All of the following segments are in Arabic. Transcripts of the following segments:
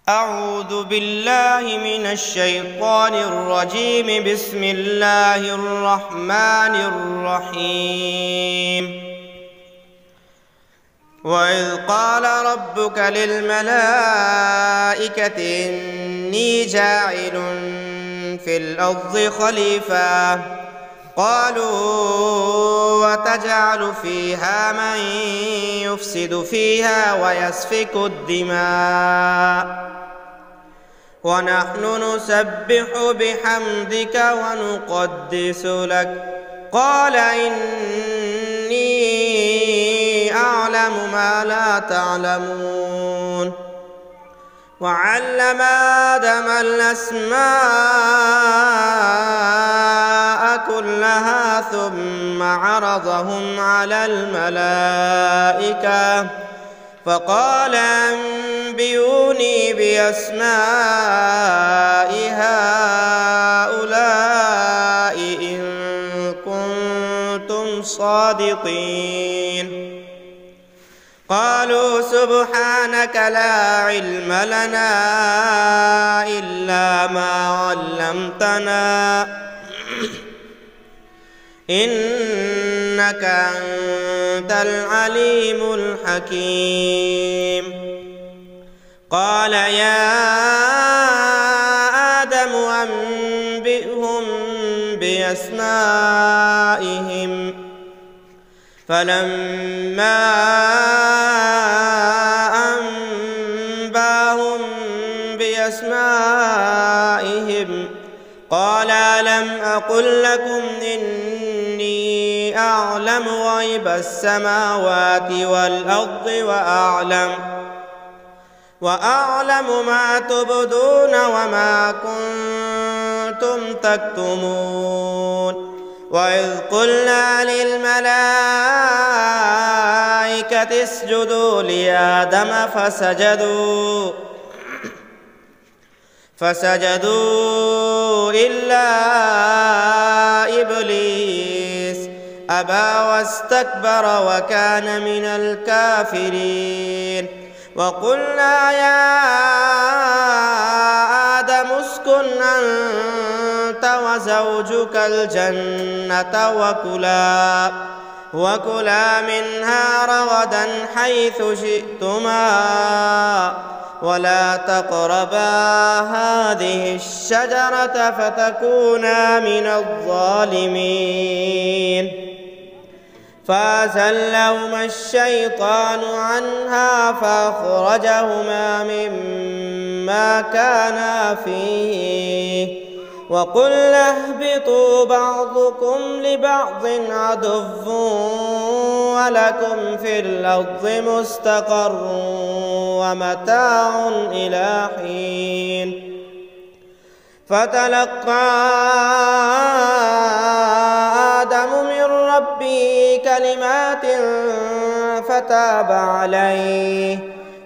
أعوذ بالله من الشيطان الرجيم. بسم الله الرحمن الرحيم. وإذ قال ربك للملائكة إني جاعل في الأرض خليفة قالوا وتجعل فيها من يفسد فيها ويسفك الدماء ونحن نسبح بحمدك ونقدس لك قال إني أعلم ما لا تعلمون. وعلم آدم الأسماء كلها ثم عرضهم على الملائكة فقال أنبئوني بأسماء هؤلاء إن كنتم صادقين. قالوا سبحانك لا علم لنا إلا ما علمتنا إنك أنت العليم الحكيم. قال يا آدم أنبئهم بأسمائهم فلما أنباهم بأسمائهم قال ألم أقل لكم إني أعلم غيب السماوات والأرض وأعلم ما تبدون وما كنتم تكتمون. وإذ قلنا للملائكة اسجدوا لآدم فسجدوا إلا إبليس أبى واستكبر وكان من الكافرين. وقلنا يا آدم اسكن أنت وزوجك الجنة وكلا منها رغدا حيث شئتما ولا تقربا هذه الشجرة فتكونا من الظالمين. فأزلهما الشيطان عنها فأخرجهما مما كانا فيه وقلنا اهبطوا بعضكم لبعض عدو ولكم في الأرض مستقر ومتاع إلى حين. فتلقى آدم من ربه كلمات فتاب عليه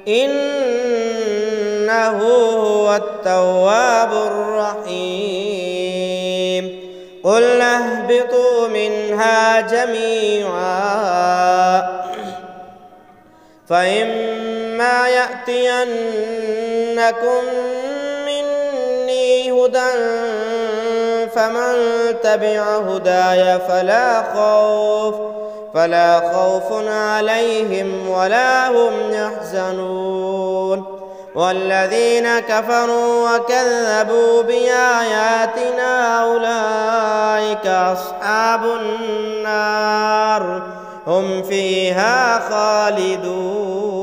إنه هو التواب الرحيم. قلنا اهبطوا منها جميعا فإما يأتينكم مني هدى فمن تبع هداي فلا خوف عليهم ولا هم يحزنون. والذين كفروا وكذبوا بآياتنا أولئك أصحاب النار هم فيها خالدون.